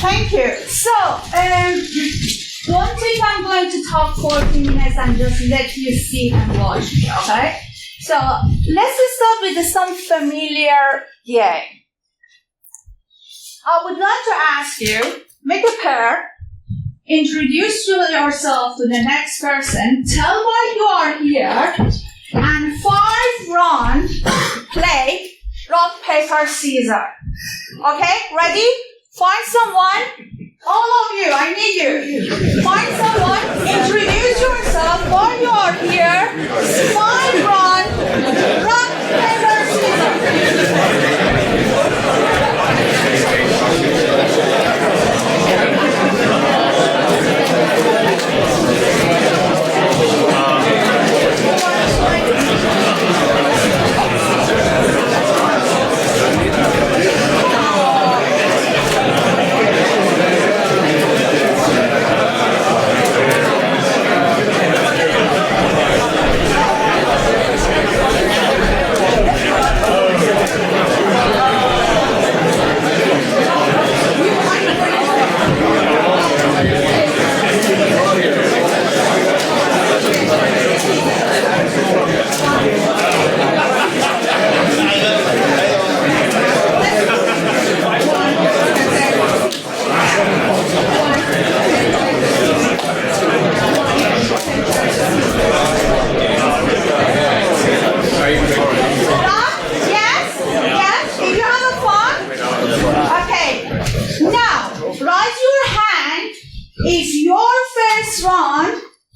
Thank you. So, don't think I'm going to talk 40 minutes and just let you sit and watch me, okay? So, let's start with some familiar game. I would like to ask you, make a pair, introduce yourself to the next person, tell why you are here, and 5 round play rock, paper, scissors. Okay, ready? Find someone. All of you, I need you. Find someone, introduce yourself, why you are here, 5 round, rock, paper, scissors.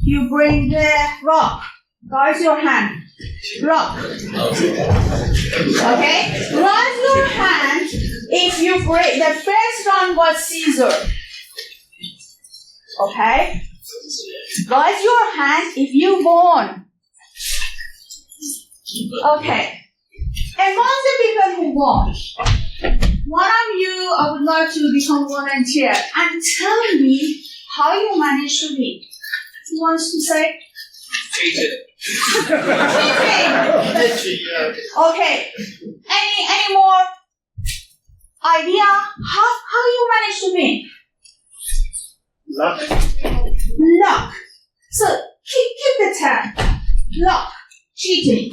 You bring the rock. Raise your hand. Rock. Okay? Raise your hand if you break. The first round was scissor. Okay? Raise your hand if you won. Okay. Among the people who won, one of you, I would like to become volunteer and tell me how you managed to win. Who wants to say? Cheated. Okay. Any more idea? How you managed to win? Luck. So keep the term. Luck. Cheating.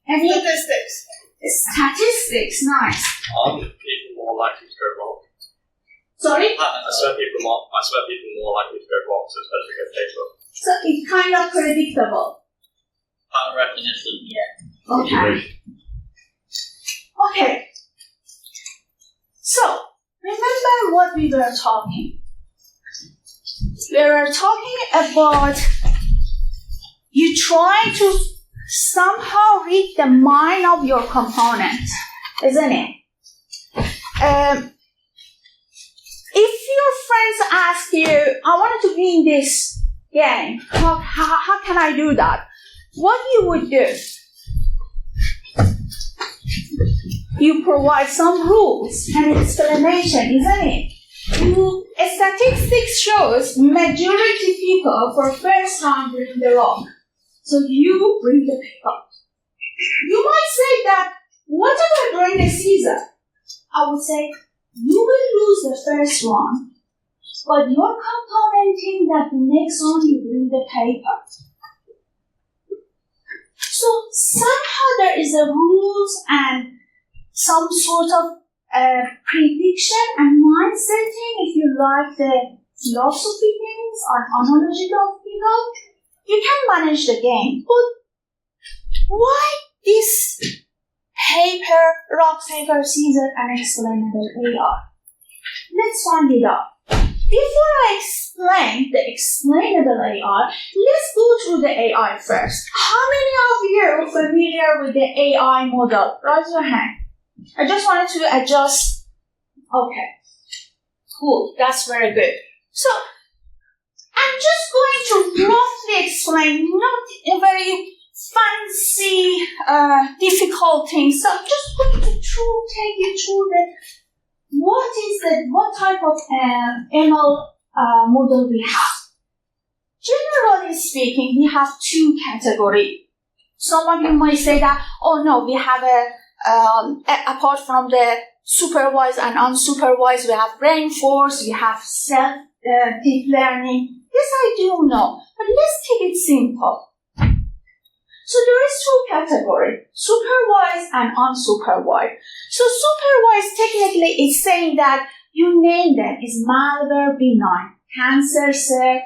Any statistics. Statistics, nice. Are people more likely to go wrong? Sorry? I swear people more likely to go wrong, so especially against paper. So it's kind of predictable. Pattern recognition. Yeah. Okay. Okay. So, remember what we were talking. We were talking about you try to somehow read the mind of your component, isn't it? If your friends ask you, I wanted to win this game, how can I do that? What you would do? You provide some rules and explanation, isn't it? Statistics shows majority people for first time bring the rock. So you bring the paper. You might say that, what if I bring the scissor? I would say, you will lose the first one, but your component think that the next one you bring the paper. So somehow there is a rules and some sort of prediction and mind setting, if you like the philosophy things or analogical people, you can manage the game. But why this paper, rock, paper, scissors, and explainable AI? Let's find it out. Before I explain the explainable AI, let's go through the AI first. How many of you are familiar with the AI model? Raise your hand. I just wanted to adjust. Okay. Cool. That's very good. So, I'm just going to roughly explain, not a very fancy, difficult things. So, I'm just going to take you through what type of ML model we have. Generally speaking, we have 2 categories. Some of you might say that, oh no, we have apart from the supervised and unsupervised. We have reinforced, we have self deep learning. This I do know, but let's take it simple. So there is two categories, supervised and unsupervised. So supervised technically is saying that you name them is malware, benign, cancer cell,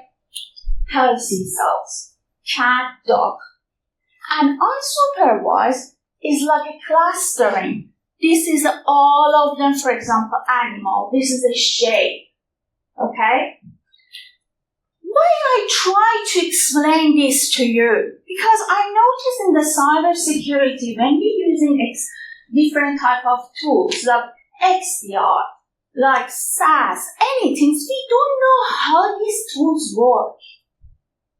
healthy cells, cat, dog. And unsupervised is like a clustering. This is all of them, for example, animal. This is a shape. Okay? Why I try to explain this to you? Because I notice in the cybersecurity, when we're using different type of tools like XAI, like SAS, anything, we don't know how these tools work.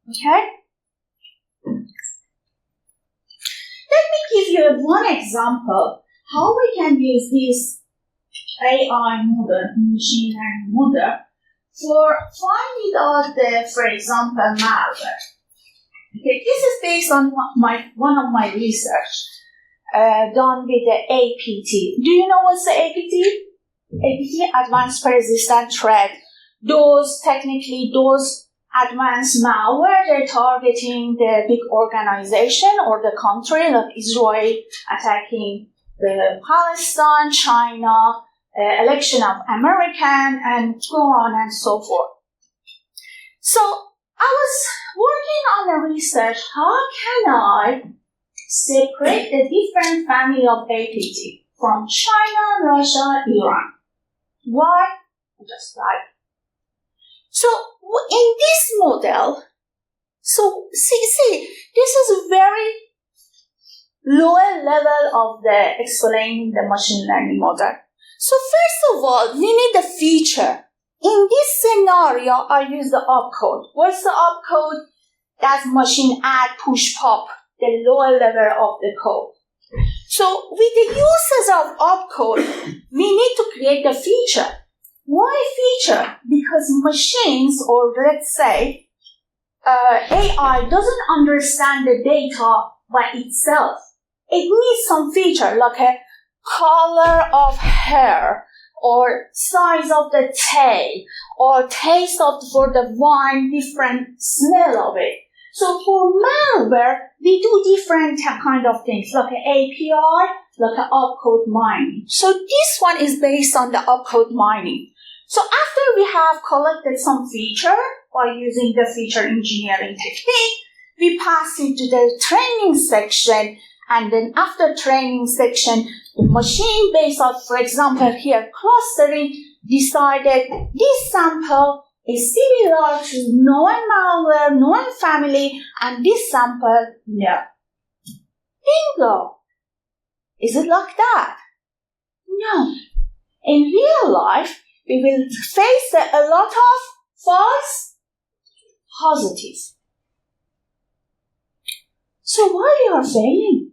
Okay? Let me give you one example how we can use this AI model, machine learning model, for finding out for example, malware. Okay, this is based on one of my research done with the APT. Do you know what's the APT? APT, Advanced Persistent Threat. Those advanced malware, they're targeting the big organization or the country, like Israel attacking the Palestine, China, election of American, and go on and so forth. So I was working on a research, how can I separate the different family of APT from China, Russia, Iran? Why? Just like. So in this model, so see, this is very lower level of the explaining the machine learning model. So first of all, we need a feature. In this scenario, I use the opcode. What's the opcode? That's machine add, push, pop, the lower level of the code. So with the uses of opcode, we need to create a feature. Why feature? Because machines, or let's say, AI doesn't understand the data by itself. It needs some feature, like a color of hair, or size of the tail, or taste for the wine, different smell of it. So for malware, we do different kind of things, like an API, like an opcode mining. So this one is based on the opcode mining. So after we have collected some feature by using the feature engineering technique, we pass into the training section, and then after training section, the machine based on, for example, here clustering, decided this sample is similar to known malware, known family, and this sample, no. Bingo! Is it like that? No. In real life, we will face a lot of false positives. So why we are failing?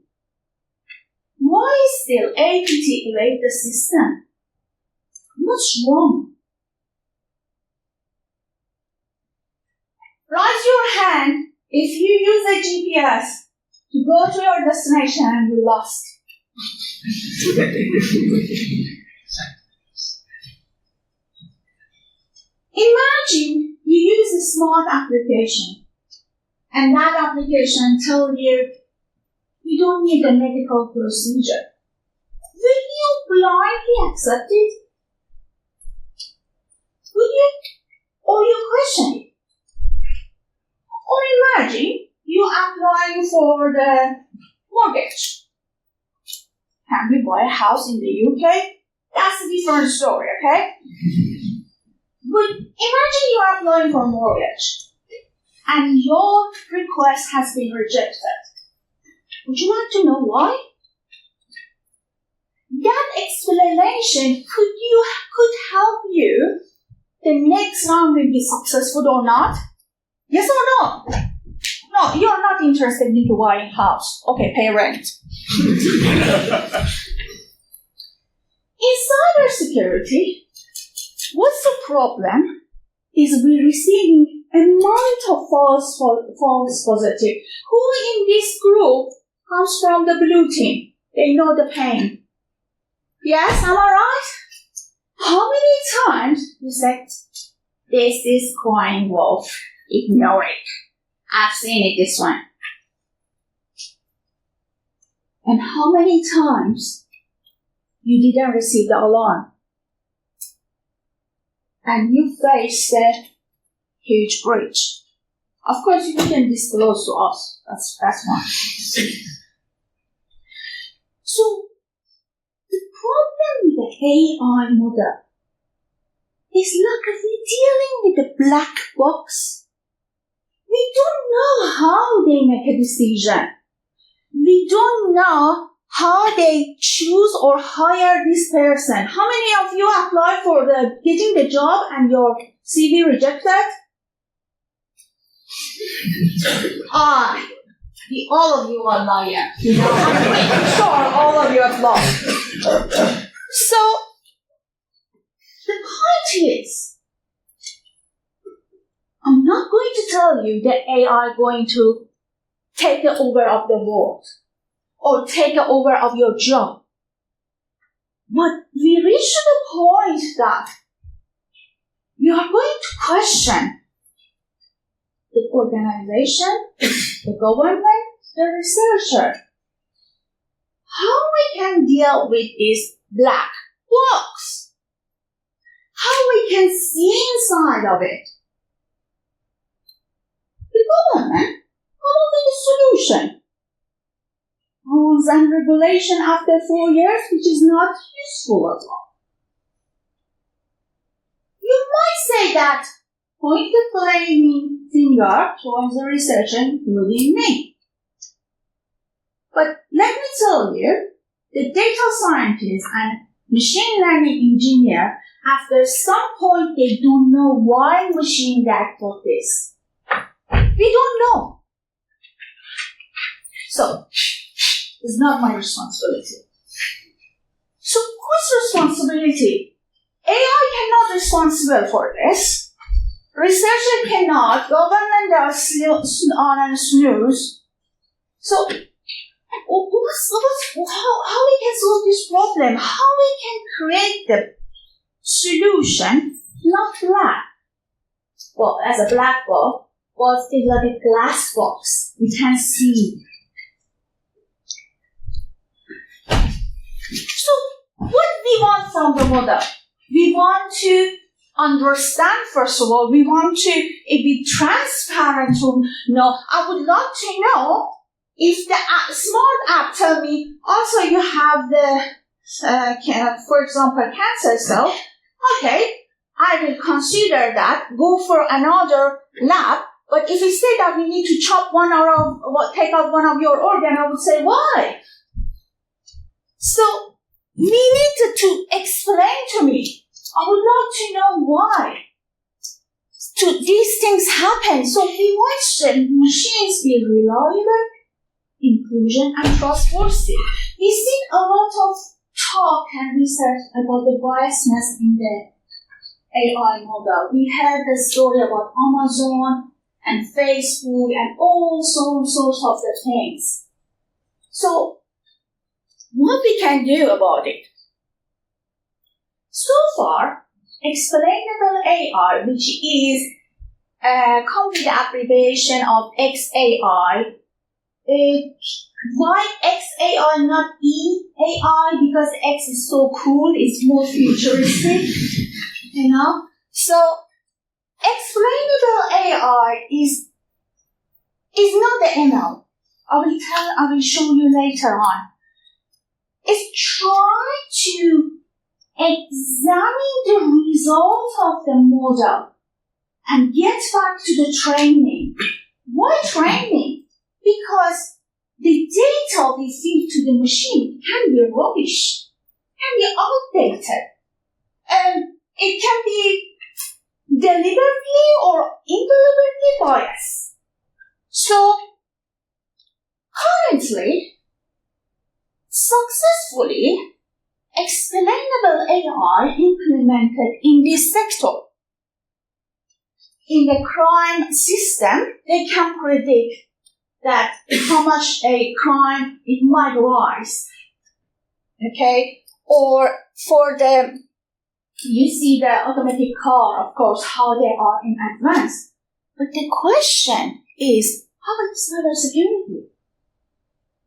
Why still APT evade the system? What's wrong? Raise your hand if you use a GPS to go to your destination and you lost. Imagine you use a smart application, and that application tells you you don't need a medical procedure. Will you blindly accept it? Will you? Or you question it? Or imagine you applying for the mortgage. Can we buy a house in the UK? That's a different story, okay? But imagine you are applying for a mortgage and your request has been rejected. Would you like to know why? That explanation could help you the next round will be successful or not. Yes or no? No, you are not interested in buying a house. Okay, pay rent. In cybersecurity, what's the problem is we're receiving a amount of false positive. Who in this group comes from the blue team? They know the pain. Yes, am I right? How many times you said, this is crying wolf, ignore it. I've seen it this one. And how many times you didn't receive the alarm? And you faced a huge breach. Of course, you can disclose to us. That's one. So, the problem with the AI model is like we're dealing with a black box. We don't know how they make a decision. We don't know how they choose or hire this person. How many of you apply for getting the job and your CV rejected? All of you are liars. I'm sure all of you have lost. So, the point is, I'm not going to tell you that AI is going to take over of the world or take over of your job. But we reach to the point that you are going to question the organization, the government, the researcher. How we can deal with this black box? How we can see inside of it? The government come up with a solution. Rules and regulation after 4 years, which is not useful at all. You might say that point the blaming finger towards the researcher, including me. But let me tell you, the data scientist and machine learning engineer, after some point, they don't know why machine got this. We don't know. So, it's not my responsibility. So, whose responsibility? AI cannot be responsible for this. Researcher cannot. Government does on and snooze. So, how we can solve this problem? How we can create the solution, not black. Well, as a black box, but it's like a glass box. We can see. So, what we want from the model? We want to understand, first of all, we want to be transparent to know. I would love to know if the smart app tell me, also you have the, for example, cancer cell, okay, I will consider that, go for another lab, but if you say that we need to chop take out one of your organ, I would say, why? So, we need to explain to me. I would love to know why these things happen. So we want the machines be reliable, inclusion, and trustworthy. We've seen a lot of talk and research about the biasness in the AI model. We heard the story about Amazon and Facebook and all sorts of the things. So, what we can do about it? So far, explainable AI, which is come with the abbreviation of XAI. Why XAI, not EAI? Because X is so cool, it's more futuristic, So, explainable AI is not the ML. I will show you later on. It's trying to examine the result of the model and get back to the training. Why training? Because the data we feed to the machine can be rubbish, can be outdated, and it can be deliberately or indeliberately biased. So, currently, successfully, explainable AI implemented in this sector. In the crime system, they can predict that how much a crime it might rise. Okay? or for the, you see the automatic car, of course, how they are in advance. But the question is, how about cybersecurity?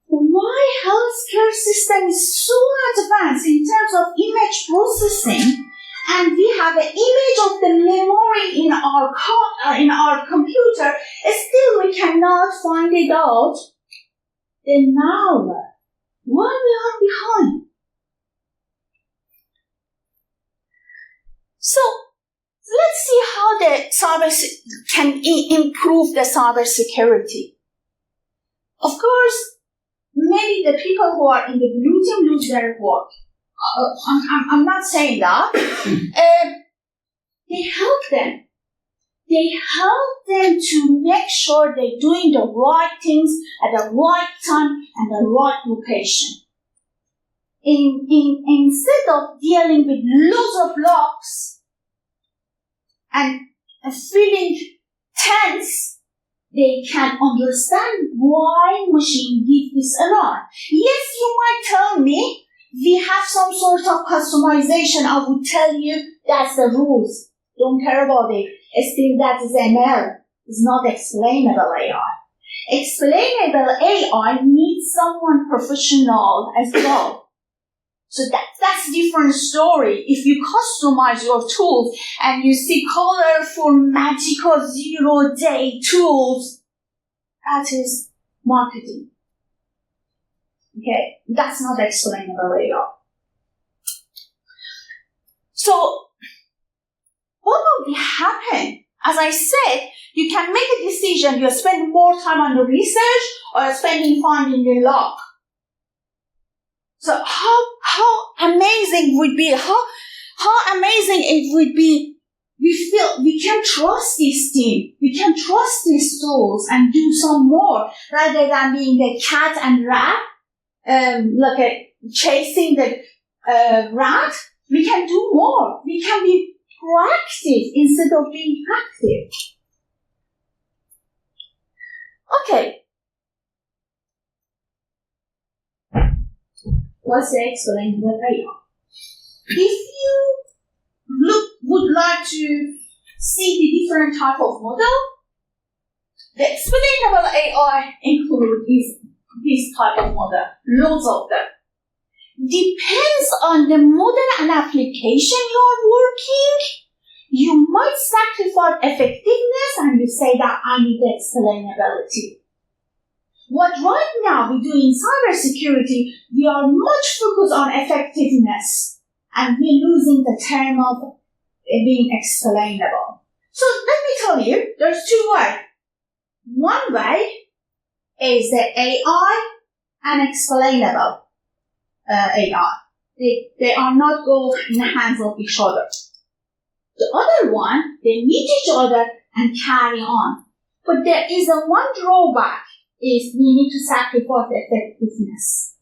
Why healthcare system is so advanced in terms of image processing, and we have an image of the memory in our computer, still we cannot find it out the malware? Why we are behind? So let's see how the can improve the cybersecurity. Of course, maybe the people who are in the blue team lose their work. I'm not saying that. They help them. They help them to make sure they're doing the right things at the right time and the right location. Instead of dealing with loads of logs and feeling tense, they can understand why machine gives this alarm. Yes, you might tell me, we have some sort of customization. I would tell you that's the rules. Don't care about it. Still, that is ML. It's not explainable AI. Explainable AI needs someone professional as well. So that's a different story. If you customize your tools and you see colorful, magical, zero-day tools, that is marketing. Okay, that's not explainable AI. So, what will happen? As I said, you can make a decision. You spend more time on the research or spending finding the log. So how amazing would be, how amazing it would be. We feel we can trust this team. We can trust these tools and do some more rather than being the cat and rat, chasing the rat. We can do more. We can be proactive instead of being active. Okay. What's the explainable AI? If you would like to see the different type of model, the explainable AI includes this type of model, loads of them. Depends on the model and application you are working. You might sacrifice effectiveness and you say that I need the explainability. What right now we do in cybersecurity, we are much focused on effectiveness and we're losing the term of being explainable. So let me tell you, there's two ways. One way is the AI and explainable AI. They are not go in the hands of each other. The other one, they meet each other and carry on. But there is a one drawback, is we need to sacrifice effectiveness.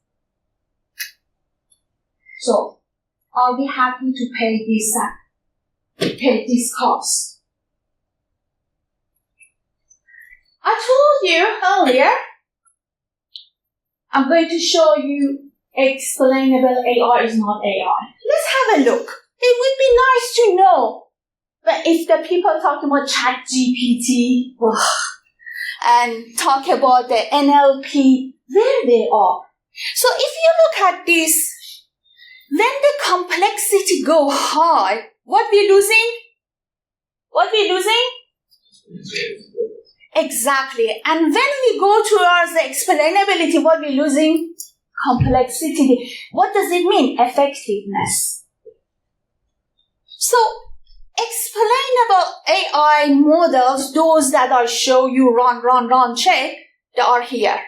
So, are we happy to pay this cost? I told you earlier, I'm going to show you explainable AI is not AI. Let's have a look. It would be nice to know. But if the people talk about ChatGPT and talk about the NLP, where they are. So if you look at this, when the complexity go high, what we losing? What we losing? Exactly. And when we go towards the explainability, what we losing? Complexity. What does it mean? Effectiveness. So, explainable AI models, those that I show you run, check, they are here.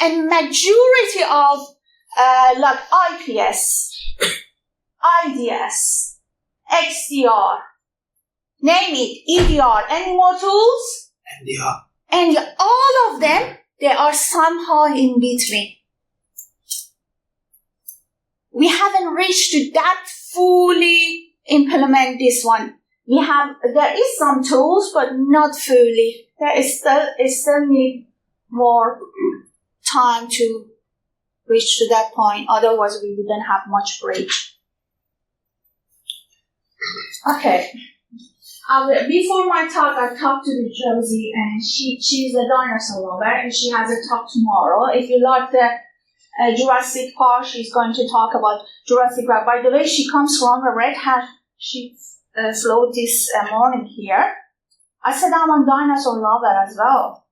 And majority of like IPS, IDS, XDR, name it, EDR, any more tools? NDR. And all of them, they are somehow in between. We haven't reached to that fully implement this one. There is some tools, but not fully. It still need more time to reach to that point. Otherwise, we wouldn't have much bridge. Okay. Before my talk, I talked to the Josie, and she's a dinosaur lover, and she has a talk tomorrow. If you like the Jurassic Park, she's going to talk about Jurassic Park. By the way, she comes from a Red Hat. She flew this morning here. I said I'm a dinosaur lover as well.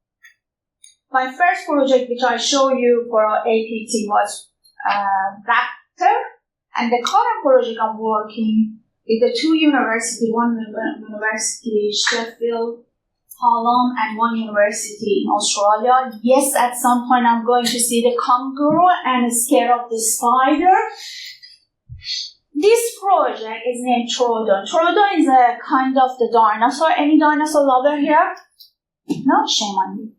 My first project, which I show you for our APT, was Raptor, and the current project I'm working with the two universities, one university Sheffield, Hallam, and one university in Australia. Yes, at some point I'm going to see the kangaroo and scare of the spider. This project is named Troodon. Troodon is a kind of the dinosaur. Any dinosaur lover here? No, shame on you.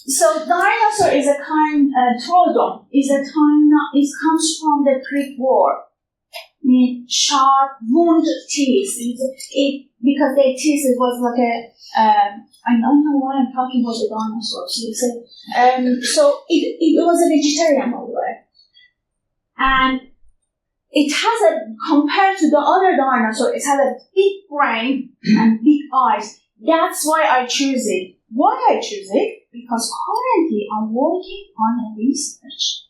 So dinosaur is a kind, Troodon is a kind, it comes from the Greek word. Mean sharp, wound teeth. Because their teeth, it was like I don't know why I'm talking about the dinosaurs. So it was a vegetarian, by the way. And it has compared to the other dinosaur, it has a big brain and big eyes. That's why I choose it. Why I choose it? Because currently I'm working on a research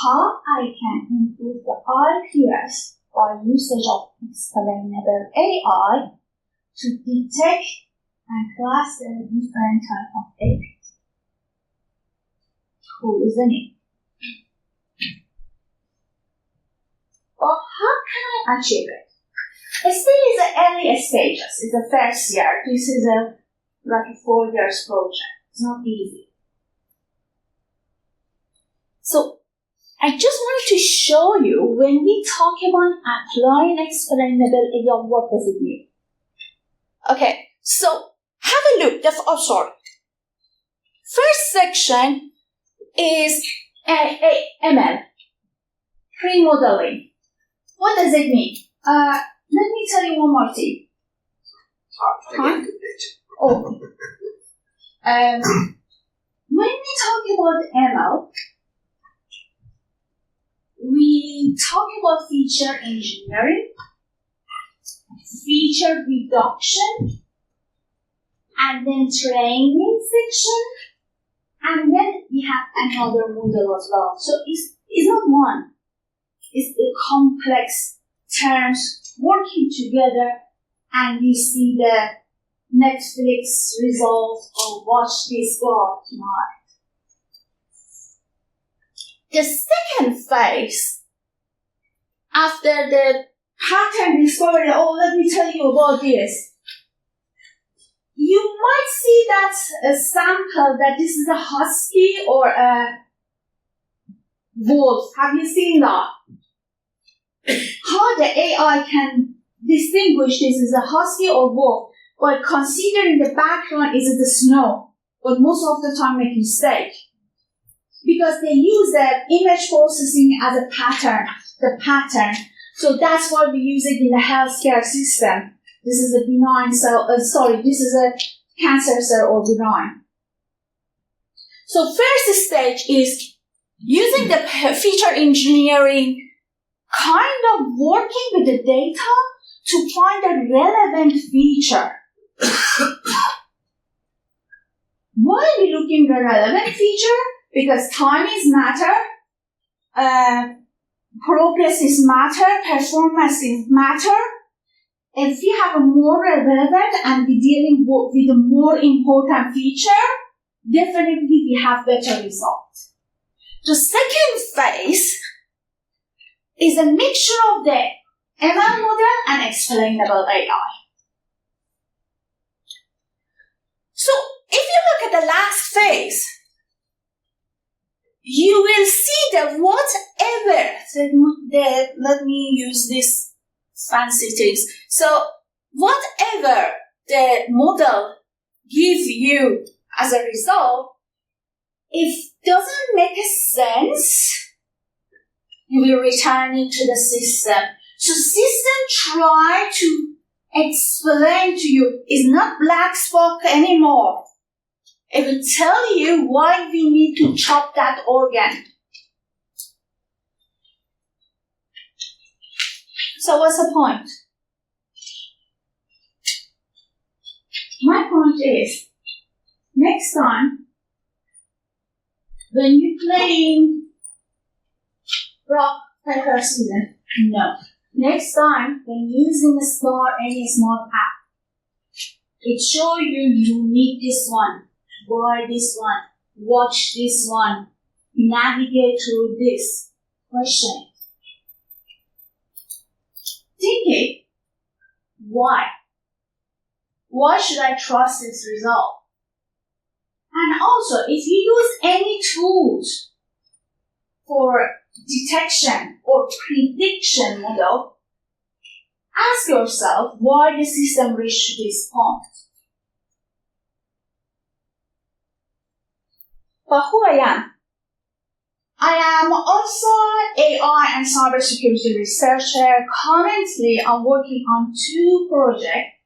how I can improve the IPS by usage of explainable AI to detect and class the different types of APT. Cool, isn't it? Well, how can I achieve it? It still is the early stages. It's the first year. This is like a 4 years project. It's not easy. So I just wanted to show you when we talk about applying explainable AI, what does it mean? Okay, so have a look. First section is ML, pre-modeling. What does it mean? Let me tell you one more thing. Huh? Oh. When we talk about ML, we talk about feature engineering, feature reduction, and then training section, and then we have another model as well. So it's not one. It's the complex terms working together, and you see the Netflix results or watch this guy tonight. The second phase, after the pattern discovery, let me tell you about this. You might see that a sample that this is a husky or a wolf. Have you seen that? How the AI can distinguish this is a husky or wolf, but considering the background is the snow, but most of the time make mistake. Because they use the image processing as a pattern, the pattern. So that's why we use it in the healthcare system. This is a benign cell, this is a cancer cell or benign. So first stage is using the feature engineering, kind of working with the data to find a relevant feature. Why are we looking for a relevant feature? Because time is matter, progress is matter, performance is matter. If we have a more relevant and we're dealing with a more important feature, definitely we have better results. The second phase is a mixture of the ML model and explainable AI. So if you look at the last phase, you will see that whatever, let me use this fancy things. So whatever the model gives you as a result, if it doesn't make sense, you will return it to the system. So system try to explain to you, it's not black box anymore. It will tell you why we need to chop that organ. So what's the point? My point is, next time, when you're playing rock, paper, scissors, no. Next time, when using any smart app, it shows you need this one, buy this one, watch this one, navigate through this. Question. Thinking, why? Why should I trust this result? And also, if you use any tools for detection or prediction model, ask yourself why the system reached this point. But who I am? I am also AI and cybersecurity researcher. Currently, I'm working on 2 projects.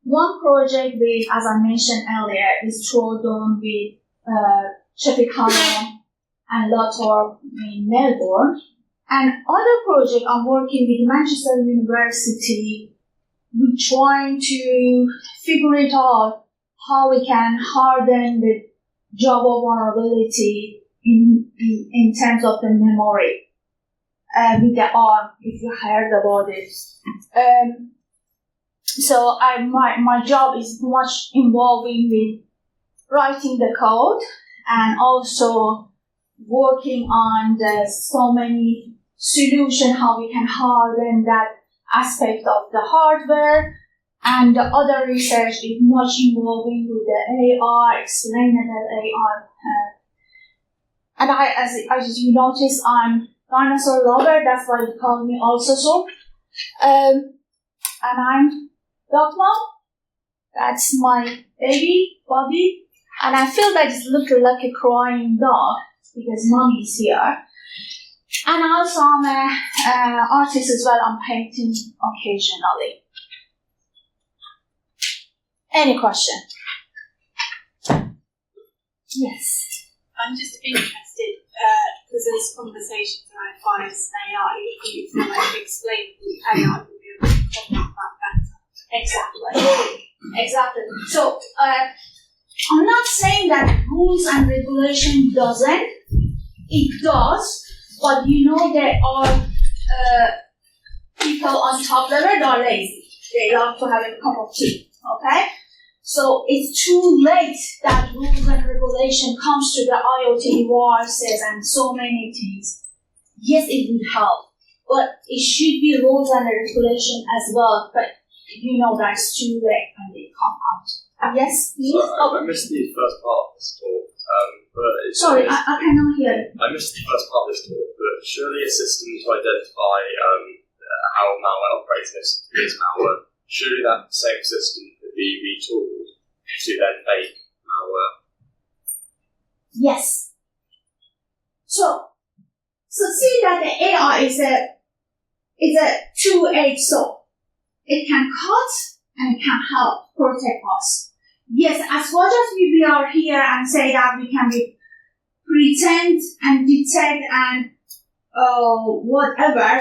One project with, as I mentioned earlier, is Trodon with Sheffield Hallam and Lottor in Melbourne. And other project I'm working with Manchester University. We're trying to figure it out how we can harden the Java vulnerability in terms of the memory with the ARM, if you heard about it. So my job is much involving with writing the code and also working on the so many solutions, how we can harden that aspect of the hardware. And the other research is much involving with the AI, explainable AI. And as you notice, I'm dinosaur lover. That's why you call me also so. And I'm dog mom. That's my baby, Bobby. And I feel that it's looking like a crying dog because mommy's here. And also I'm an artist as well. I'm painting occasionally. Any question? Yes. I'm just interested, because of this conversation around bias and AI, if you feel like explain AI will be able to talk about that better. Exactly. So, I'm not saying that rules and regulation doesn't. It does, but you know there are people on top level that are lazy. They love to have a cup of tea, okay? So it's too late that rules and regulation comes to the IoT devices and so many things. Yes, it will help, but it should be rules and regulation as well. But you know that's too late when they come out. Yes, please. Sorry, I missed the first part of this talk. Sorry, I cannot hear you. I missed the first part of this talk, but surely a system to identify how malware operates is malware. Surely that same system could be retooled to then fake malware. Yes. So see that the AI is a two-edged sword. It can cut and it can help protect us. Yes, as much as we are here and say that we can pretend and detect and whatever,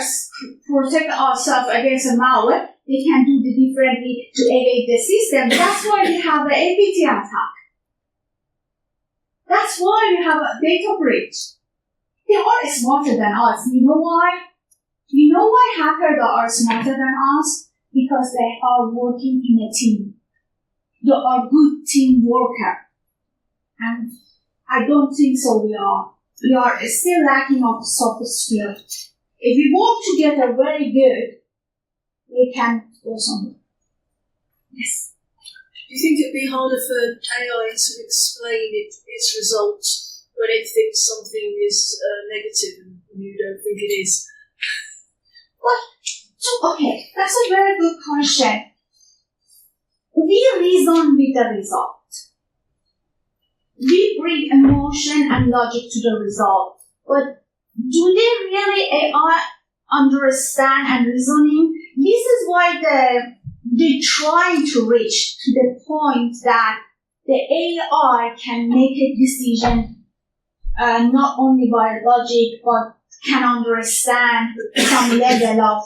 protect ourselves against a malware, they can do it differently to evade the system. That's why we have an APT attack. That's why we have a data breach. They are smarter than us. You know why? You know why hackers are smarter than us? Because they are working in a team. They are good team worker. And I don't think so we are. We are still lacking of soft skills. If we work together very good, we can go somewhere. Yes. Do you think it'd be harder for AI to explain its results when it thinks something is negative and you don't think it is? Well, okay, that's a very good question. We reason with the result. We bring emotion and logic to the result. But do they really AI understand and reasoning? This is why they're trying to reach to the point that the AI can make a decision not only by logic, but can understand some level of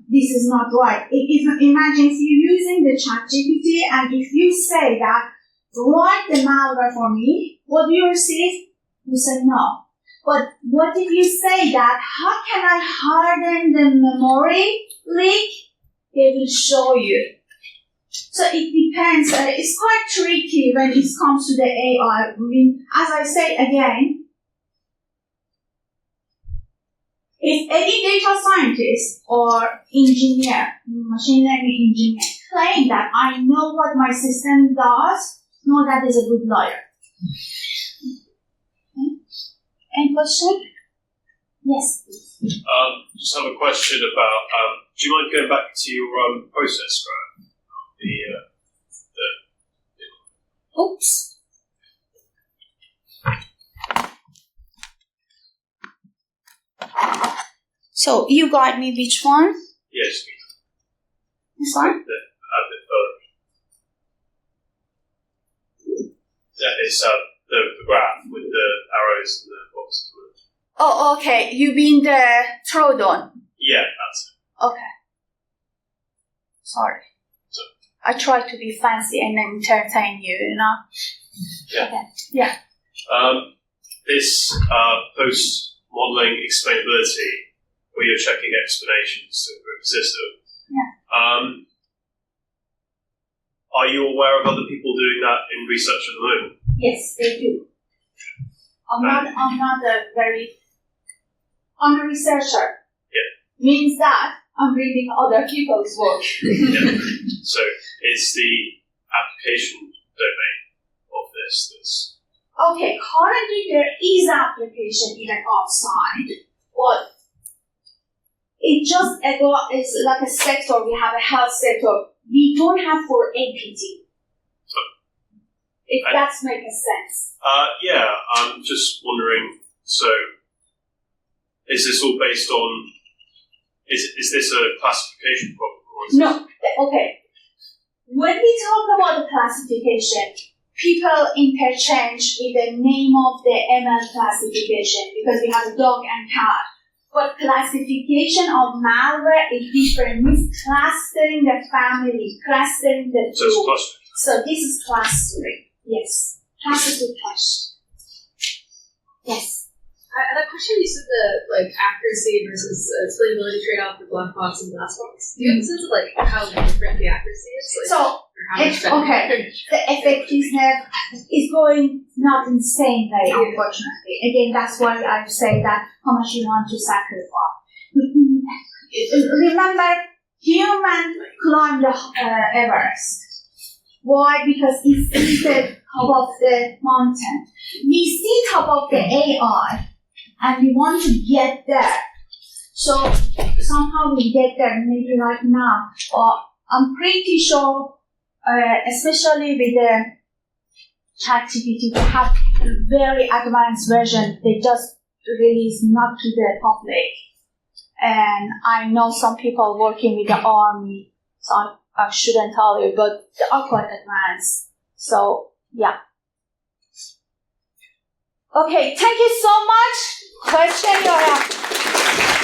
this is not right. Imagine if you're using the ChatGPT and if you say that, write the malware for me, what do you receive? You say no. But what if you say that, how can I harden the memory leak? They will show you. So it depends. It's quite tricky when it comes to the AI. I mean, as I say again, if any data scientist or engineer, machine learning engineer, claim that I know what my system does, no, that is a good liar. Okay. Any question? Yes. Just have a question about. Do you mind going back to your process graph? Oops. So you guide me which one? Yes. This one? A bit further. That is the graph with the arrows and the boxes. Oh, okay. You mean the throwdown? Yeah, that's it. Okay. Sorry. I try to be fancy and entertain you, you know? Yeah. Okay. Yeah. This post-modeling explainability, where you're checking explanations to improve the system. Yeah. Are you aware of other people doing that in research at the moment? Yes, they do. I'm a researcher. Yeah. Means that I'm reading other people's work. Yeah. So it's the application domain of this that's... Okay, currently there is application even outside, but it just is like a sector. We have a health sector. We don't have for APT. If that's making sense. Yeah, I'm just wondering, so is this all based on, is this a classification problem? Or is No, okay. When we talk about the classification, people interchange with the name of the ML classification because we have a dog and cat. But classification of malware is different. It means clustering the family, clustering the So it's group. clustering. So this is clustering. Yes. That's a good question. Yes. I had a question. You said the accuracy versus explainability trade-off for black box and glass box. Do you have a sense of how different the accuracy is? So okay, the effectiveness is going not in the same way, unfortunately. Again, that's why I say that how much you want to sacrifice. Remember, human climbed the Everest. Why? Because he sees the top of the mountain. We see top of the AI, and we want to get there. So somehow we get there, maybe right now. Or I'm pretty sure, especially with the ChatGPT, they have very advanced version. They just release not to the public. And I know some people working with the army, so I shouldn't tell you, but they are quite advanced. So, yeah. Okay, thank you so much. Question, you're up.